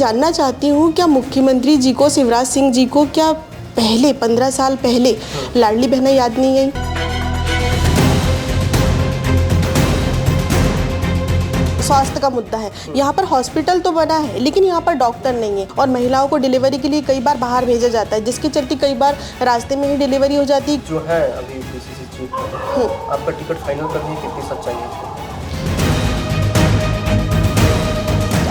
जानना चाहती हूँ, क्या मुख्यमंत्री जी को, शिवराज सिंह जी को, क्या पहले 15 साल पहले लाडली बहना याद नहीं आई? स्वास्थ्य का मुद्दा है, यहाँ पर हॉस्पिटल तो बना है लेकिन यहाँ पर डॉक्टर नहीं है और महिलाओं को डिलीवरी के लिए कई बार बाहर भेजा जाता है, जिसके चलते कई बार रास्ते में ही डिलीवरी हो जाती है। जो है अभी बीसीसी चीफ आपका टिकट फाइनल करने की कितनी सच्चाई है?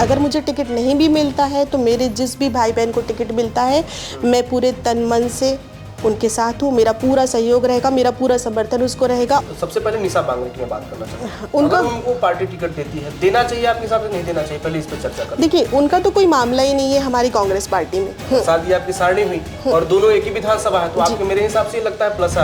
अगर मुझे टिकट नहीं भी मिलता है तो मेरे जिस भी भाई बहन को टिकट मिलता है, मैं पूरे तन मन से उनके साथ हूँ, मेरा पूरा सहयोग रहेगा, मेरा पूरा समर्थन उसको रहेगा। तो सबसे पहले निशा बांगरे की मैं बात करना चाहता हूँ। उनको पार्टी टिकट देती है, देना चाहिए आपके हिसाब से, नहीं देना चाहिए, पहले इस पर चर्चा करें। देखिए, उनका तो कोई मामला ही नहीं है हमारी कांग्रेस पार्टी में। शादी आपकी सारणी हुई और दोनों एक ही विधानसभा है, तो आपके मेरे हिसाब से ये लगता है प्लस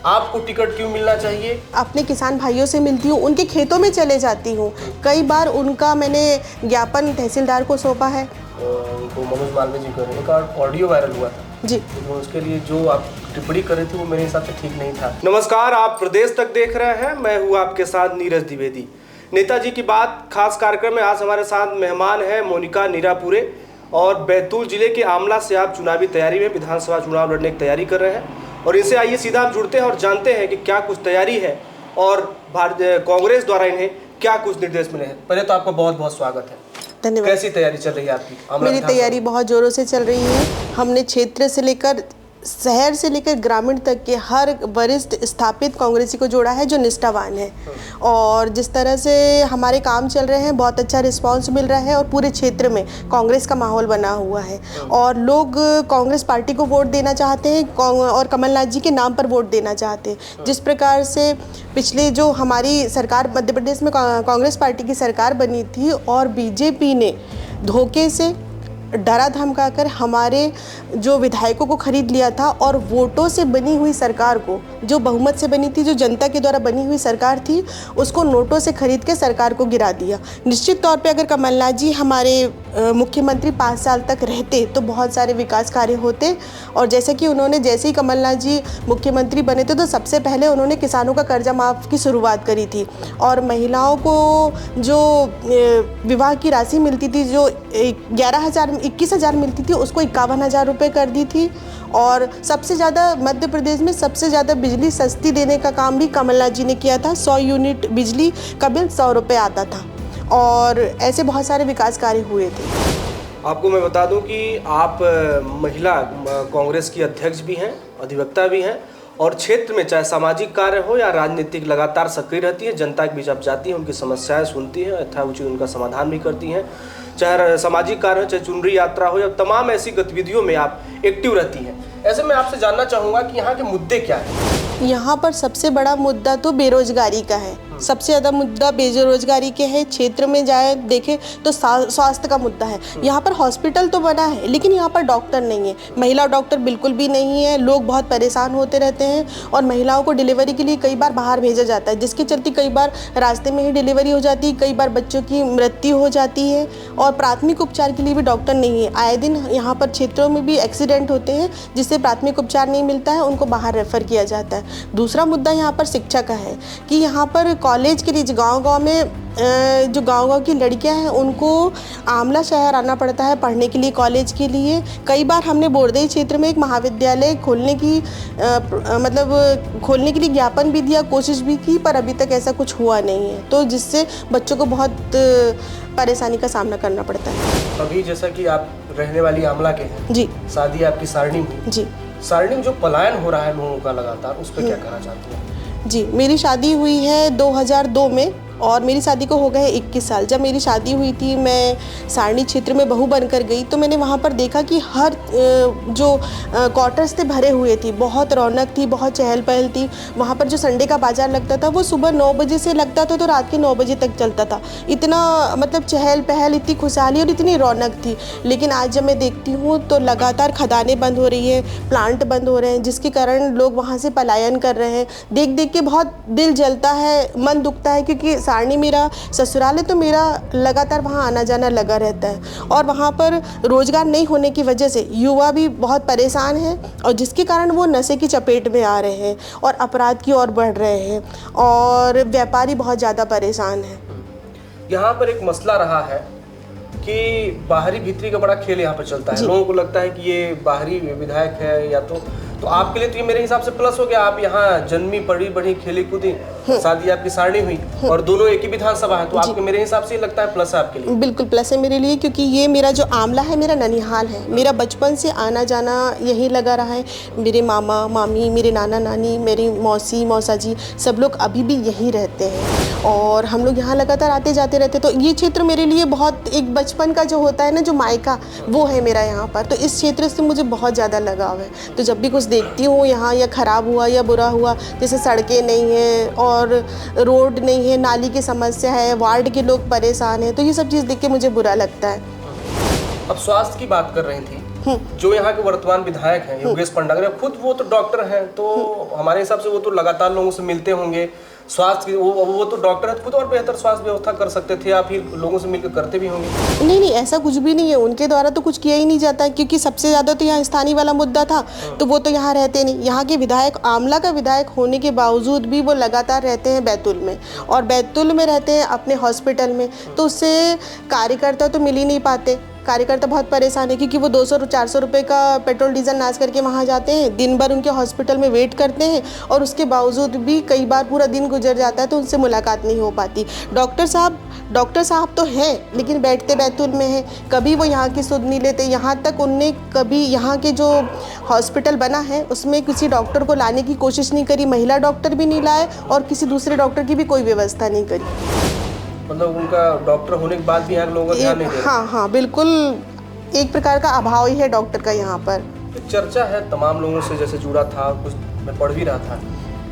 आपको टिकट क्यों मिलना चाहिए? अपने किसान भाइयों से मिलती हूँ, उनके खेतों में चले जाती हूँ, कई बार उनका मैंने ज्ञापन तहसीलदार को सौंपा है। उनको मनोज मालवीय जी कर एक ऑडियो वायरल हुआ था जी, तो उसके लिए जो आप टिप्पणी कर रही थी वो मेरे हिसाब से ठीक नहीं था। नमस्कार, आप प्रदेश तक देख रहे हैं, मैं हूँ आपके साथ नीरज द्विवेदी। नेताजी की बात खास कार्यक्रम में आज हमारे साथ मेहमान है मोनिका नीरापुरे और बैतूल जिले के आमला से आप चुनावी तैयारी में विधानसभा चुनाव लड़ने की तैयारी कर रहे हैं और इनसे आइए सीधा हम जुड़ते हैं और जानते हैं कि क्या कुछ तैयारी है और भारतीय कांग्रेस द्वारा इन्हें क्या कुछ निर्देश मिले हैं। पहले तो आपका बहुत बहुत स्वागत है। धन्यवाद। कैसी तैयारी चल रही है आपकी? मेरी तैयारी बहुत जोरों से चल रही है। हमने क्षेत्र से लेकर शहर से लेकर ग्रामीण तक के हर वरिष्ठ स्थापित कांग्रेसी को जोड़ा है जो निष्ठावान है और जिस तरह से हमारे काम चल रहे हैं, बहुत अच्छा रिस्पांस मिल रहा है और पूरे क्षेत्र में कांग्रेस का माहौल बना हुआ है और लोग कांग्रेस पार्टी को वोट देना चाहते हैं और कमलनाथ जी के नाम पर वोट देना चाहते हैं। जिस प्रकार से पिछले जो हमारी सरकार मध्य प्रदेश में कांग्रेस पार्टी की सरकार बनी थी और बीजेपी ने धोखे से, डरा धमकाकर हमारे जो विधायकों को खरीद लिया था और वोटों से बनी हुई सरकार को, जो बहुमत से बनी थी, जो जनता के द्वारा बनी हुई सरकार थी, उसको नोटों से खरीद के सरकार को गिरा दिया। निश्चित तौर पे अगर कमलनाथ जी हमारे मुख्यमंत्री 5 साल तक रहते तो बहुत सारे विकास कार्य होते और जैसे कि उन्होंने, जैसे ही कमलनाथ जी मुख्यमंत्री बने थे तो सबसे पहले उन्होंने किसानों का कर्जा माफ़ की शुरुआत करी थी और महिलाओं को जो विवाह की राशि मिलती थी, जो 21,000 मिलती थी, उसको 51,000 रुपये कर दी थी और सबसे ज़्यादा मध्य प्रदेश में सबसे ज़्यादा बिजली सस्ती देने का काम भी कमलनाथ जी ने किया था। 100 यूनिट बिजली का बिल 100 रुपये आता था और ऐसे बहुत सारे विकास कार्य हुए थे। आपको मैं बता दूं कि आप महिला कांग्रेस की अध्यक्ष भी हैं, अधिवक्ता भी हैं और क्षेत्र में चाहे सामाजिक कार्य हो या राजनीतिक लगातार सक्रिय रहती हैं, जनता के बीच आप जाती हैं, उनकी समस्याएं सुनती हैं, यथाउचित उनका समाधान भी करती हैं, चाहे सामाजिक कार्य हो, चाहे चुनरी यात्रा हो या तमाम ऐसी गतिविधियों में आप एक्टिव रहती हैं। ऐसे में आपसे जानना चाहूँगा कि यहाँ के मुद्दे क्या हैं? यहाँ पर सबसे बड़ा मुद्दा तो बेरोजगारी का है, सबसे ज़्यादा मुद्दा बेरोजगारी के है। क्षेत्र में जाए देखें तो स्वास्थ्य का मुद्दा है। यहाँ पर हॉस्पिटल तो बना है लेकिन यहाँ पर डॉक्टर नहीं है, महिला डॉक्टर बिल्कुल भी नहीं है, लोग बहुत परेशान होते रहते हैं और महिलाओं को डिलीवरी के लिए कई बार बाहर भेजा जाता है, जिसके चलते कई बार रास्ते में ही डिलीवरी हो जाती है, कई बार बच्चों की मृत्यु हो जाती है और प्राथमिक उपचार के लिए भी डॉक्टर नहीं है। आए दिन यहाँ पर क्षेत्रों में भी एक्सीडेंट होते हैं जिससे प्राथमिक उपचार नहीं मिलता है, उनको बाहर रेफ़र किया जाता है। दूसरा मुद्दा यहाँ पर शिक्षा का है कि यहाँ पर कॉलेज के लिए गांव-गांव में जो गांव-गांव की लड़कियां हैं उनको आमला शहर आना पड़ता है पढ़ने के लिए, कॉलेज के लिए। कई बार हमने बोरदई क्षेत्र में एक महाविद्यालय खोलने के लिए ज्ञापन भी दिया, कोशिश भी की, पर अभी तक ऐसा कुछ हुआ नहीं है, तो जिससे बच्चों को बहुत परेशानी का सामना करना पड़ता है। अभी जैसा कि आप रहने वाली आमला के हैं जी, शादी आपकी सारणी हुई जी, सारणी में जो पलायन हो रहा है लोगों का लगातार, उस पर क्या कहना चाहती हैं? जी, मेरी शादी हुई है 2002 में और मेरी शादी को हो गए 21 साल। जब मेरी शादी हुई थी, मैं सारणी क्षेत्र में बहू बनकर गई तो मैंने वहाँ पर देखा कि हर जो क्वार्टर्स थे भरे हुए थी, बहुत रौनक थी, बहुत चहल पहल थी। वहाँ पर जो संडे का बाज़ार लगता था वो सुबह 9 बजे से लगता था तो रात के 9 बजे तक चलता था। इतना मतलब चहल पहल, इतनी खुशहाली और इतनी रौनक थी। लेकिन आज जब मैं देखती हूँ तो लगातार खदानें बंद हो रही है, प्लांट बंद हो रहे हैं, जिसके कारण लोग वहाँ से पलायन कर रहे हैं। देख देख के बहुत दिल जलता है, मन दुखता है, क्योंकि सारणी मेरा ससुराल है तो मेरा लगातार वहाँ आना जाना लगा रहता है और वहाँ पर रोज़गार नहीं होने की वजह से युवा भी बहुत परेशान हैं और जिसके कारण वो नशे की चपेट में आ रहे हैं और अपराध की ओर बढ़ रहे हैं और व्यापारी बहुत ज़्यादा परेशान हैं। यहाँ पर एक मसला रहा है कि बाहरी भीतरी का बड़ा खेल यहाँ पर चलता है। लोगों को लगता है कि ये बाहरी विधायक है या तो आपके लिए तो ये मेरे हिसाब से प्लस हो गया। आप यहाँ जन्मी पढ़ी बढ़ी खेली कूदी, शादी आपकी सारणी हुई और दोनों एक ही विधानसभा है, तो आपके मेरे हिसाब से लगता है प्लस है आपके लिए। बिल्कुल प्लस है मेरे लिए, क्योंकि ये मेरा जो आमला है मेरा ननिहाल है। मेरा बचपन से आना जाना यहीं लगा रहा है। मेरे मामा मामी, मेरे नाना नानी, मेरी मौसी मौसा जी सब लोग अभी भी यहीं रहते हैं और हम लोग यहाँ लगातार आते जाते रहते। तो ये क्षेत्र मेरे लिए बहुत एक बचपन का जो होता है ना, जो मायका, वो है मेरा यहाँ पर। तो इस क्षेत्र से मुझे बहुत ज़्यादा लगाव है। तो जब भी कुछ देखती हूँ यहाँ, या ख़राब हुआ या बुरा हुआ, जैसे सड़कें नहीं हैं और रोड नहीं है, नाली की समस्या है, वार्ड के लोग परेशान हैं, तो ये सब चीज़ देख के मुझे बुरा लगता है। अब स्वास्थ्य की बात कर रही थी, जो यहाँ के वर्तमान विधायक हैं योगेश पंडाग्रे, खुद वो तो डॉक्टर हैं, तो हमारे हिसाब से वो तो लगातार लोगों से मिलते होंगे। स्वास्थ्य वो तो डॉक्टर है खुद, और बेहतर स्वास्थ्य व्यवस्था कर सकते थे, आप फिर लोगों से मिलकर करते भी होंगे। नहीं, ऐसा कुछ भी नहीं है। उनके द्वारा तो कुछ किया ही नहीं जाता, क्योंकि सबसे ज़्यादा तो यहाँ स्थानीय वाला मुद्दा था, तो वो तो यहाँ रहते नहीं। यहाँ के विधायक, आमला का विधायक होने के बावजूद भी वो लगातार रहते हैं बैतूल में, और बैतूल में रहते हैं अपने हॉस्पिटल में, तो उससे कार्यकर्ता तो मिल ही नहीं पाते। कार्यकर्ता बहुत परेशान है, क्योंकि वो 200-400 रुपये का पेट्रोल डीजल नाश करके वहाँ जाते हैं, दिन भर उनके हॉस्पिटल में वेट करते हैं, और उसके बावजूद भी कई बार पूरा दिन गुजर जाता है तो उनसे मुलाकात नहीं हो पाती। डॉक्टर साहब तो हैं, लेकिन बैठते बैतूल में हैं, कभी वो यहाँ की सुध नहीं लेते। यहाँ तक उनने कभी यहाँ के जो हॉस्पिटल बना है उसमें किसी डॉक्टर को लाने की कोशिश नहीं करी, महिला डॉक्टर भी नहीं लाए, और किसी दूसरे डॉक्टर की भी कोई व्यवस्था नहीं करी। मतलब उनका डॉक्टर होने के बाद भी यहाँ लोगों का ध्यान नहीं दे रहे। हाँ, बिल्कुल एक प्रकार का अभाव ही है डॉक्टर का यहाँ पर। चर्चा है तमाम लोगों से, जैसे जुड़ा था, कुछ मैं पढ़ भी रहा था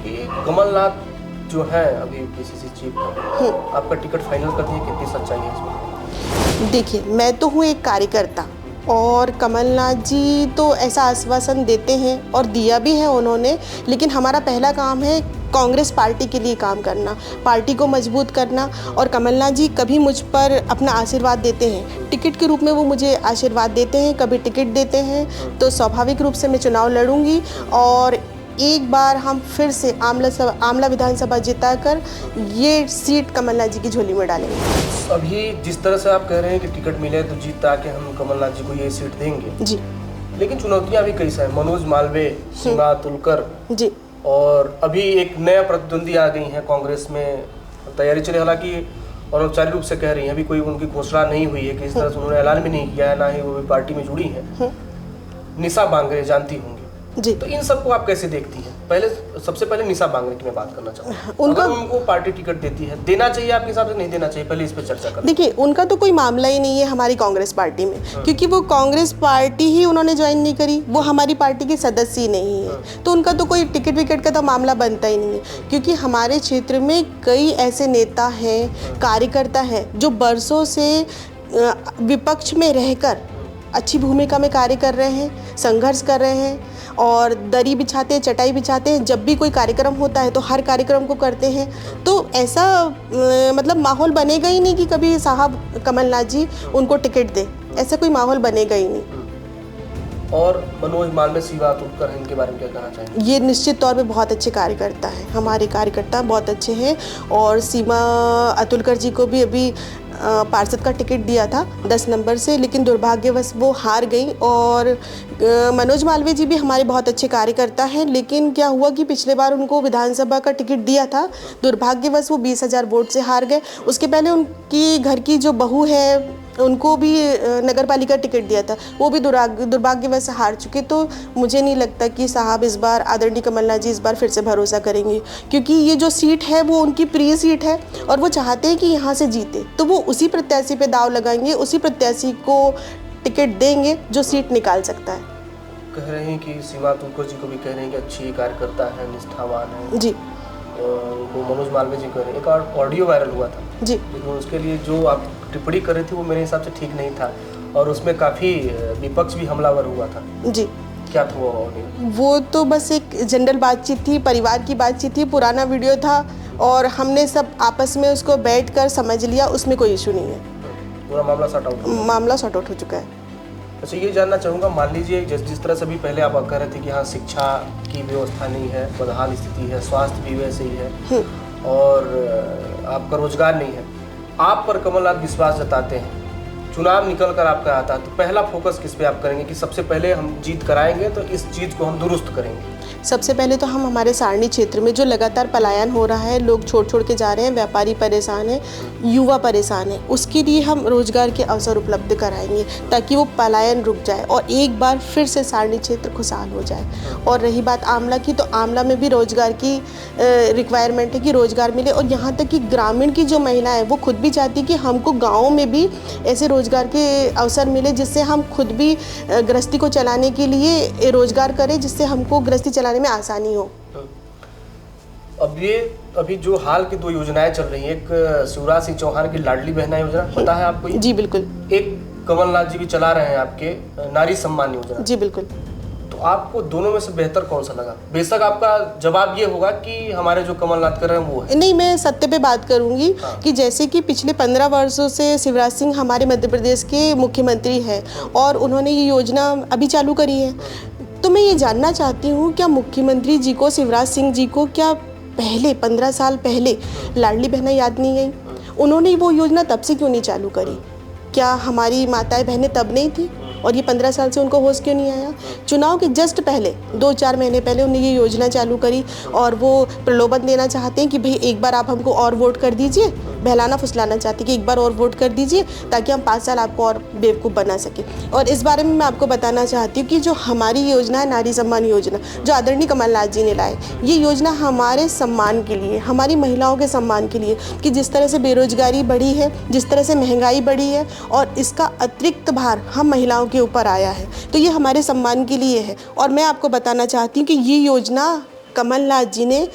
कि कमलनाथ जो है अभी पीसीसी चीफ, आपका टिकट फाइनल कर दिया, कितनी सच्चाई है इसमें? देखिए, मैं तो हूँ एक कार्यकर्ता, और कमलनाथ जी तो ऐसा आश्वासन देते हैं और दिया भी है उन्होंने, लेकिन हमारा पहला काम है कांग्रेस पार्टी के लिए काम करना, पार्टी को मजबूत करना। और कमलनाथ जी कभी मुझ पर अपना आशीर्वाद देते हैं, टिकट के रूप में वो मुझे आशीर्वाद देते हैं, कभी टिकट देते हैं, तो स्वाभाविक रूप से मैं चुनाव लड़ूंगी और एक बार हम फिर से आमला विधानसभा जिताकर ये सीट कमलनाथ जी की झोली में डालेंगे। अभी जिस तरह से आप कह रहे हैं कि टिकट मिले तो जीता के हम कमलनाथ जी को ये सीट देंगे जी, लेकिन चुनौतियां भी कई हैं। मनोज मालवीय, सीमा अतुलकर जी, और अभी एक नया प्रतिद्वंदी आ गई हैं कांग्रेस में, तैयारी चले, हालांकि अनौपचारिक रूप से कह रही हैं, अभी कोई उनकी घोषणा नहीं हुई है, किसी तरह से उन्होंने ऐलान भी नहीं किया है, ना ही वो भी पार्टी में जुड़ी हैं। निशा बांगरे जानती होंगी जी, तो इन सबको आप कैसे देखती हैं? सबसे पहले निशा बांगरे की मैं बात करना चाहूँगा। उनको पार्टी टिकट देती है, देना चाहिए आपके हिसाब से, नहीं देना चाहिए, पहले इस पर चर्चा करें। देखिए, उनका तो कोई मामला ही नहीं है हमारी कांग्रेस पार्टी में, क्योंकि वो कांग्रेस पार्टी ही उन्होंने ज्वाइन नहीं करी, वो हमारी पार्टी के सदस्य ही नहीं है, तो उनका तो कोई टिकट विकेट का तो मामला बनता ही नहीं है। क्योंकि हमारे क्षेत्र में कई ऐसे नेता हैं, कार्यकर्ता हैं, जो बरसों से विपक्ष में रहकर अच्छी भूमिका में कार्य कर रहे हैं, संघर्ष कर रहे हैं, और दरी बिछाते हैं, चटाई बिछाते हैं। जब भी कोई कार्यक्रम होता है तो हर कार्यक्रम को करते हैं। तो ऐसा मतलब माहौल बनेगा ही नहीं कि कभी साहब कमलनाथ जी उनको टिकट दें, ऐसा कोई माहौल बनेगा ही नहीं। और मनोज मालवीय, सीमा अतुलकर हैं, इनके बारे में क्या कहना चाहेंगे? ये निश्चित तौर पे बहुत अच्छे कार्यकर्ता हैं, हमारे कार्यकर्ता बहुत अच्छे हैं, और सीमा अतुलकर जी को भी अभी पार्षद का टिकट दिया था 10 नंबर से, लेकिन दुर्भाग्यवश वो हार गई। और मनोज मालवीय जी भी हमारे बहुत अच्छे कार्यकर्ता हैं, लेकिन क्या हुआ कि पिछले बार उनको विधानसभा का टिकट दिया था, दुर्भाग्यवश वो 20,000 वोट से हार गए। उसके पहले उनकी घर की जो बहू है उनको भी नगर पालिका टिकट दिया था, वो भी दुर्भाग्यवश हार चुके। तो मुझे नहीं लगता कि साहब इस बार, आदरणीय कमलनाथ जी इस बार फिर से भरोसा करेंगे, क्योंकि ये जो सीट है वो उनकी प्रिय सीट है और वो चाहते हैं कि यहाँ से जीते, तो वो उसी प्रत्याशी पे दाव लगाएंगे, उसी प्रत्याशी को टिकट देंगे जो सीट निकाल सकता है। कह रहे हैं कि सीमा अतुलकर जी को भी कह रहे हैं कि अच्छी कार्यकर्ता है, निष्ठावान है जी, उनको मनोज मालवीय जी कह रहे हैं। एक ऑडियो वायरल हुआ था जी, लेकिन उसके लिए जो आप टिप्पणी कर रही थी वो मेरे हिसाब से ठीक नहीं था, और उसमें काफ़ी विपक्ष भी हमलावर हुआ था जी। क्या था वो ऑडियो? वो तो बस एक जनरल बातचीत थी, परिवार की बातचीत थी, पुराना वीडियो था, और हमने सब आपस में उसको बैठकर समझ लिया, उसमें कोई इशू नहीं है, पूरा मामला सॉर्ट आउट हो चुका है। अच्छा, ये जानना चाहूँगा, मान लीजिए जिस तरह से भी पहले आप कह रहे थे कि हाँ शिक्षा की व्यवस्था नहीं है, बदहाल स्थिति है, स्वास्थ्य भी वैसे ही है, और आपका रोजगार नहीं है, आप पर कमलनाथ विश्वास जताते हैं, चुनाव निकल कर आपका आता है, तो पहला फोकस किस पे आप करेंगे कि सबसे पहले हम जीत कराएंगे तो इस चीज़ को हम दुरुस्त करेंगे? सबसे पहले तो हम हमारे सारणी क्षेत्र में जो लगातार पलायन हो रहा है, लोग छोड़ के जा रहे हैं, व्यापारी परेशान है, युवा परेशान है, उसके लिए हम रोजगार के अवसर उपलब्ध कराएंगे ताकि वो पलायन रुक जाए और एक बार फिर से सारणी क्षेत्र खुशहाल हो जाए। और रही बात आमला की, तो आमला में भी रोजगार की रिक्वायरमेंट है कि रोजगार मिले, और यहाँ तक कि ग्रामीण की जो महिला है वो खुद भी चाहती है कि हमको गाँव में भी ऐसे रोजगार के अवसर मिले जिससे हम खुद भी गृहस्थी को चलाने के लिए रोजगार करें, जिससे हमको गृहस्थी चलाने में आसानी हो। अभी जो हाल की 2 योजनाएं चल रही हैं, एक शिवराज सिंह चौहान की लाडली बहना योजना, पता है आपको? जी बिल्कुल। एक कमलनाथ जी भी चला रहे हैं आपके नारी सम्मान योजना। जी बिल्कुल। तो आपको दोनों में से बेहतर कौन सा लगा? बेशक आपका जवाब ये होगा कि हमारे जो कमलनाथ कर रहे हैं वो है। नहीं, मैं सत्य पे बात करूंगी। हाँ। कि जैसे कि पिछले 15 वर्षों से शिवराज सिंह हमारे मध्य प्रदेश के मुख्यमंत्री हैं और उन्होंने ये योजना अभी चालू करी है, तो मैं ये जानना चाहती हूँ क्या मुख्यमंत्री जी को, शिवराज सिंह जी को, क्या पहले 15 साल पहले लाडली बहना याद नहीं गई? उन्होंने वो योजना तब से क्यों नहीं चालू करी? क्या हमारी माताएं बहनें तब नहीं थी और ये 15 साल से उनको होश क्यों नहीं आया? चुनाव के जस्ट पहले 2-4 महीने पहले उन्होंने ये योजना चालू करी और वो प्रलोभन देना चाहते हैं कि भाई एक बार आप हमको और वोट कर दीजिए, बहलाना फुसलाना चाहती कि एक बार और वोट कर दीजिए ताकि हम 5 साल आपको और बेवकूफ़ बना सकें। और इस बारे में मैं आपको बताना चाहती हूँ कि जो हमारी योजना है नारी सम्मान योजना, जो आदरणीय कमलनाथ जी ने लाए, ये योजना हमारे सम्मान के लिए, हमारी महिलाओं के सम्मान के लिए, कि जिस तरह से बेरोजगारी बढ़ी है, जिस तरह से महंगाई बढ़ी है और इसका अतिरिक्त भार हम महिलाओं के ऊपर आया है, तो ये हमारे सम्मान के लिए है। और मैं आपको बताना चाहती हूँ कि ये योजना कमलनाथ जी ने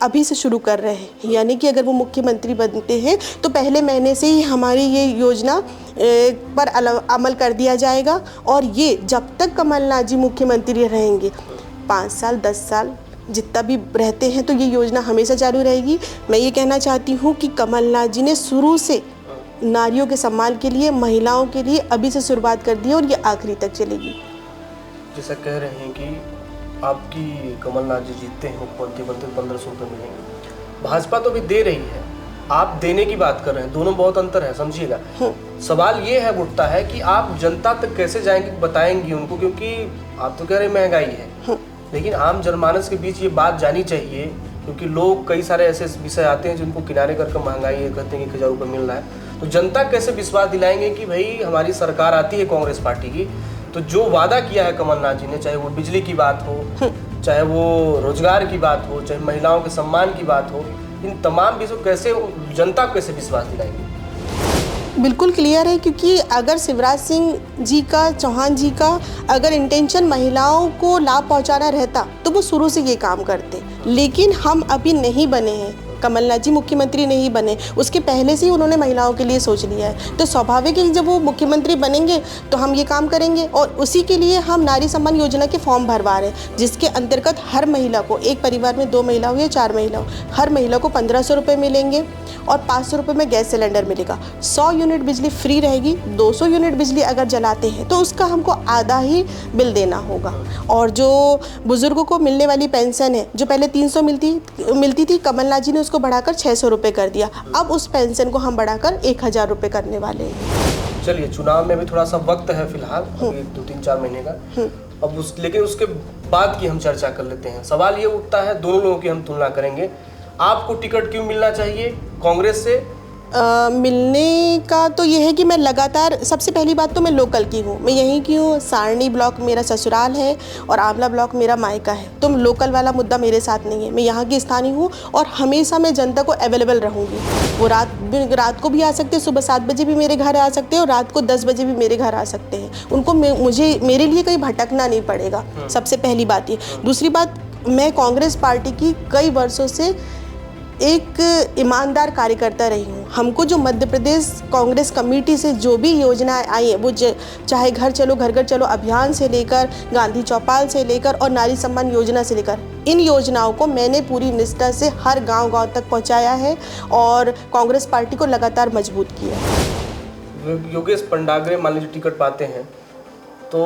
अभी से शुरू कर रहे हैं, यानी कि अगर वो मुख्यमंत्री बनते हैं तो पहले महीने से ही हमारी ये योजना पर अमल कर दिया जाएगा। और ये जब तक कमलनाथ जी मुख्यमंत्री रहेंगे, 5 साल 10 साल जितना भी रहते हैं, तो ये योजना हमेशा चालू रहेगी। मैं ये कहना चाहती हूँ कि कमलनाथ जी ने शुरू से नारियों के सम्मान के लिए, महिलाओं के लिए अभी से शुरुआत कर दी है और ये आखिरी तक चलेगी। जैसा कह रहे हैं कि आपकी कमलनाथ जी जीतते हैं, मुख्यमंत्री बनते 1500 रुपये मिलेंगे, भाजपा तो भी दे रही है, आप देने की बात कर रहे हैं, दोनों बहुत अंतर है, समझिएगा। सवाल ये है उठता है कि आप जनता तक कैसे जाएंगे, बताएंगी उनको, क्योंकि आप तो कह रहे हैं महंगाई है, लेकिन आम जनमानस के बीच ये बात जानी चाहिए, क्योंकि लोग कई सारे ऐसे विषय आते हैं जिनको किनारे करके महंगाई है कहते हैं कि 1000 रुपये मिल रहा है, तो जनता कैसे विश्वास दिलाएंगे कि भाई हमारी सरकार आती है कांग्रेस पार्टी की, तो जो वादा किया है कमलनाथ जी ने, चाहे वो बिजली की बात हो, चाहे वो रोजगार की बात हो, चाहे महिलाओं के सम्मान की बात हो, इन तमाम विषयों कैसे जनता को कैसे विश्वास दिलाएंगे? बिल्कुल क्लियर है, क्योंकि अगर शिवराज सिंह जी का, चौहान जी का अगर इंटेंशन महिलाओं को लाभ पहुंचाना रहता तो वो शुरू से ये काम करते, लेकिन हम अभी नहीं बने हैं, कमलनाथ जी मुख्यमंत्री नहीं बने, उसके पहले से ही उन्होंने महिलाओं के लिए सोच लिया है, तो स्वाभाविक है कि जब वो मुख्यमंत्री बनेंगे तो हम ये काम करेंगे। और उसी के लिए हम नारी सम्मान योजना के फॉर्म भरवा रहे हैं, जिसके अंतर्गत हर महिला को, एक परिवार में 2 महिला हो या 4 महिला हो, हर महिला को 1500 रुपये मिलेंगे और 500 रुपये में गैस सिलेंडर मिलेगा। 100 यूनिट बिजली फ्री रहेगी, 200 यूनिट बिजली अगर जलाते हैं तो उसका हमको आधा ही बिल देना होगा। और जो बुजुर्गों को मिलने वाली पेंशन है, जो पहले 300 मिलती थी, कमलनाथ जी ने उसको बढ़ाकर 600 रुपये कर दिया। अब उस पेंशन को हम बढ़ाकर 1000 रुपये करने वाले हैं। चलिए, चुनाव में भी थोड़ा सा वक्त है फिलहाल, अभी 2-3-4 महीने का, अब लेकिन उसके बाद की हम चर्चा कर लेते हैं। सवाल ये उठता है, दोनों लोगों की हम तुलना करेंगे, आपको टिकट क्यों मिलना चाहिए कांग्रेस से? मिलने का तो ये है कि मैं लगातार, सबसे पहली बात तो मैं लोकल की हूँ, मैं यहीं की हूँ, सारणी ब्लॉक मेरा ससुराल है और आंवला ब्लॉक मेरा मायका है, तो लोकल वाला मुद्दा मेरे साथ नहीं है। मैं यहाँ की स्थानीय हूँ और हमेशा मैं जनता को अवेलेबल रहूँगी। वो रात को भी आ सकते हैं, सुबह 7 बजे भी मेरे घर आ सकते हैं और रात को 10 बजे भी मेरे घर आ सकते हैं। उनको मेरे लिए कहीं भटकना नहीं पड़ेगा, सबसे पहली बात ये। दूसरी बात, मैं कांग्रेस पार्टी की कई वर्षों से एक ईमानदार कार्यकर्ता रही हूँ। हमको जो मध्य प्रदेश कांग्रेस कमेटी से जो भी योजनाएं आई हैं, वो चाहे घर चलो घर घर चलो अभियान से लेकर, गांधी चौपाल से लेकर और नारी सम्मान योजना से लेकर, इन योजनाओं को मैंने पूरी निष्ठा से हर गांव-गांव तक पहुंचाया है और कांग्रेस पार्टी को लगातार मजबूत किया है। योगेश पंडाग्रे मान लीजिए टिकट पाते हैं तो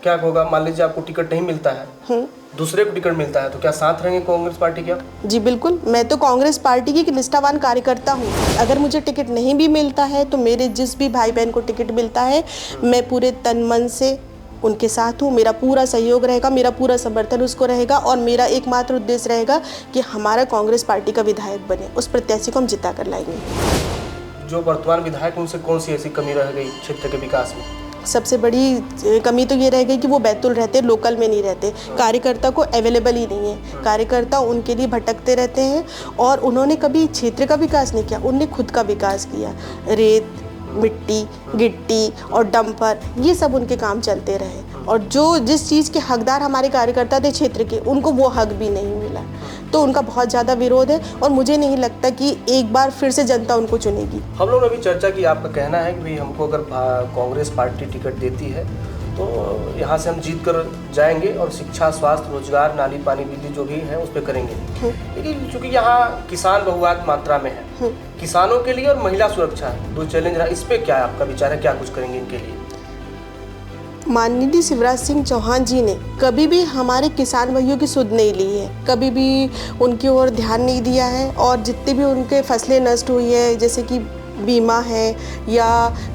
क्या होगा? मान लीजिए आपको टिकट नहीं मिलता है दूसरे को टिकट मिलता है तो क्या साथ रहेंगे कांग्रेस पार्टी के आप? जी बिल्कुल, मैं तो कांग्रेस पार्टी की एक निष्ठावान कार्यकर्ता हूँ। अगर मुझे टिकट नहीं भी मिलता है तो मेरे जिस भी भाई बहन को टिकट मिलता है मैं पूरे तन मन से उनके साथ हूँ। मेरा पूरा सहयोग रहेगा, मेरा पूरा समर्थन उसको रहेगा और मेरा एकमात्र उद्देश्य रहेगा कि हमारा कांग्रेस पार्टी का विधायक बने, उस प्रत्याशी को हम जिता कर लाएंगे। जो वर्तमान विधायक उनसे कौन सी ऐसी कमी रह गई क्षेत्र के विकास में? सबसे बड़ी कमी तो ये रह गई कि वो बैतूल रहते, लोकल में नहीं रहते। कार्यकर्ता को अवेलेबल ही नहीं है, कार्यकर्ता उनके लिए भटकते रहते हैं और उन्होंने कभी क्षेत्र का विकास नहीं किया, उनने खुद का विकास किया। रेत, मिट्टी, गिट्टी और डंपर, ये सब उनके काम चलते रहे और जो जिस चीज़ के हकदार हमारे कार्यकर्ता थे क्षेत्र के, उनको वो हक भी नहीं मिला। तो उनका बहुत ज़्यादा विरोध है और मुझे नहीं लगता कि एक बार फिर से जनता उनको चुनेगी। हम लोग ने अभी चर्चा की, आपका कहना है कि भाई हमको अगर कांग्रेस पार्टी टिकट देती है तो यहाँ से हम जीत कर जाएंगे और शिक्षा, स्वास्थ्य, रोजगार, नाली, पानी, बिजली जो भी है उस पर करेंगे। लेकिन चूंकि यहाँ किसान बहुआत मात्रा में है, किसानों के लिए और महिला सुरक्षा दो चैलेंज रहा, इस पे क्या आपका विचार है, क्या कुछ करेंगे इनके लिए? माननीय शिवराज सिंह चौहान जी ने कभी भी हमारे किसान भाइयों की सुध नहीं ली है, कभी भी उनकी ओर ध्यान नहीं दिया है और जितनी भी उनके फसलें नष्ट हुई है, जैसे कि बीमा है या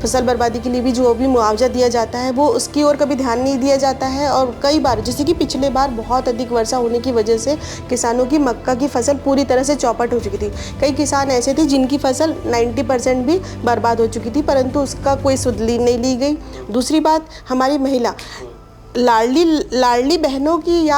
फसल बर्बादी के लिए भी जो भी मुआवजा दिया जाता है, वो उसकी ओर कभी ध्यान नहीं दिया जाता है। और कई बार, जैसे कि पिछले बार बहुत अधिक वर्षा होने की वजह से किसानों की मक्का की फसल पूरी तरह से चौपट हो चुकी थी। कई किसान ऐसे थे जिनकी फसल 90% भी बर्बाद हो चुकी थी, परंतु उसका कोई सुध नहीं ली गई। दूसरी बात, हमारी महिला लाडली बहनों की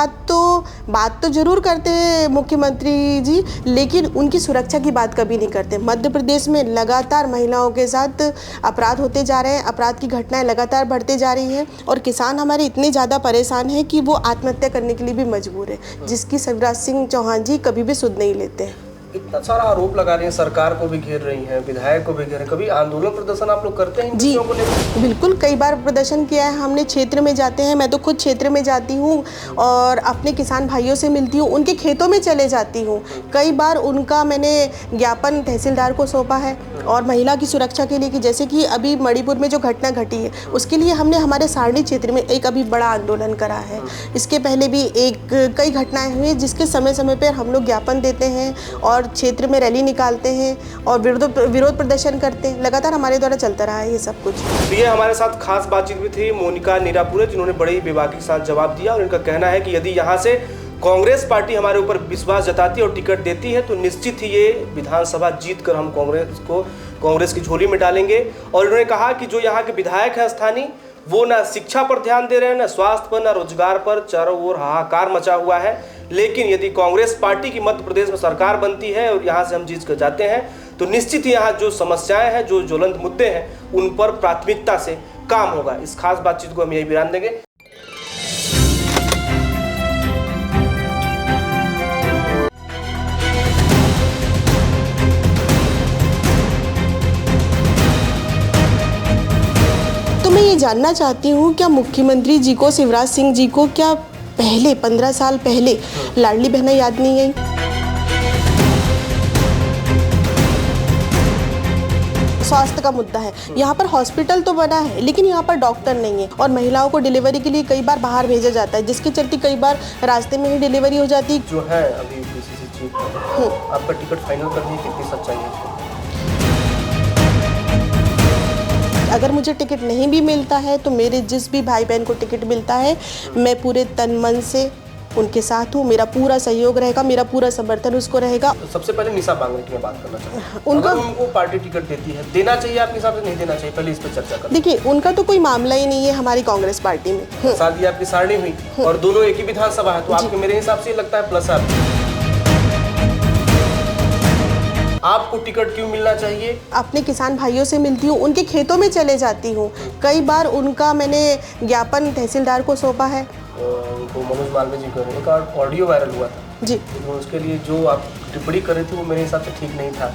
बात तो जरूर करते हैं मुख्यमंत्री जी, लेकिन उनकी सुरक्षा की बात कभी नहीं करते। मध्य प्रदेश में लगातार महिलाओं के साथ अपराध होते जा रहे हैं, अपराध की घटनाएं लगातार बढ़ते जा रही हैं और किसान हमारे इतने ज़्यादा परेशान हैं कि वो आत्महत्या करने के लिए भी मजबूर है, जिसकी शिवराज सिंह चौहान जी कभी भी सुध नहीं लेते हैं। इतना सारा आरोप लगा रही हैं, सरकार को भी घेर रही हैं, विधायक को भी घेर रहे हैं, कभी आंदोलन प्रदर्शन आप लोग करते हैं जी को लेकर? बिल्कुल, कई बार प्रदर्शन किया है हमने। क्षेत्र में जाते हैं, मैं तो खुद क्षेत्र में जाती हूँ और अपने किसान भाइयों से मिलती हूँ, उनके खेतों में चले जाती हूँ। कई बार उनका मैंने ज्ञापन तहसीलदार को सौंपा है और महिला की सुरक्षा के लिए, कि जैसे कि अभी मणिपुर में जो घटना घटी है उसके लिए हमने हमारे सारणी क्षेत्र में एक अभी बड़ा आंदोलन करा है। इसके पहले भी कई घटनाएं हुई जिसके समय समय पर हम लोग ज्ञापन देते हैं और क्षेत्र में रैली निकालते हैं और विरोध प्रदर्शन करते हैं। लगातार हमारे द्वारा चलता रहा है ये सब कुछ। ये हमारे साथ खास बातचीत भी थी मोनिका नीरापुरे, जिन्होंने बड़े ही बेबाकी के साथ जवाब दिया और इनका कहना है कि यदि यहाँ से कांग्रेस पार्टी हमारे ऊपर विश्वास जताती है और टिकट देती है तो निश्चित ही ये विधानसभा जीत कर हम कांग्रेस की झोली में डालेंगे। और इन्होंने कहा कि जो यहाँ के विधायक हैं स्थानीय, वो ना शिक्षा पर ध्यान दे रहे हैं, ना स्वास्थ्य पर, ना रोजगार पर, चारों ओर हाहाकार मचा हुआ है। लेकिन यदि कांग्रेस पार्टी की मध्य प्रदेश में सरकार बनती है और यहाँ से हम जीत कर जाते हैं तो निश्चित ही यहाँ जो समस्याएं हैं, जो ज्वलंत मुद्दे हैं, उन पर प्राथमिकता से काम होगा। इस खास बातचीत को हम यही विराम देंगे। तो मैं ये जानना चाहती हूँ, क्या मुख्यमंत्री जी को, शिवराज सिंह जी को, क्या पहले 15 साल पहले लाडली बहना याद नहीं आई? स्वास्थ्य का मुद्दा है, यहाँ पर हॉस्पिटल तो बना है लेकिन यहाँ पर डॉक्टर नहीं है और महिलाओं को डिलीवरी के लिए कई बार बाहर भेजा जाता है, जिसके चलते कई बार रास्ते में ही डिलीवरी हो जाती है। जो है अभी बीसीसी चीफ आपका टिकट फाइनल करने की कितनी सच्चाई है? अगर मुझे टिकट नहीं भी मिलता है तो मेरे जिस भी भाई बहन को टिकट मिलता है मैं पूरे तन मन से उनके साथ हूँ। मेरा पूरा सहयोग रहेगा, मेरा पूरा समर्थन उसको रहेगा। तो सबसे पहले निशा बांगरे की मैं बात करना चाहता हूँ। उनको पार्टी टिकट देती है, देना चाहिए आपके हिसाब से, नहीं देना चाहिए, पहले इस पर चर्चा करें। देखिए, उनका तो कोई मामला ही नहीं है हमारी कांग्रेस पार्टी में। शादी आपकी सारणी हुई और दोनों एक ही विधानसभा है, तो आपके मेरे हिसाब से लगता है प्लस आपको टिकट क्यों मिलना चाहिए? अपने किसान भाइयों से मिलती हूँ, उनके खेतों में चले जाती हूँ। कई बार उनका मैंने ज्ञापन तहसीलदार को सौंपा है। उनको मनोज मालवीय जी का एक ऑडियो वायरल हुआ था जी, तो उसके लिए जो आप टिप्पणी कर रही थी वो मेरे हिसाब से ठीक नहीं था।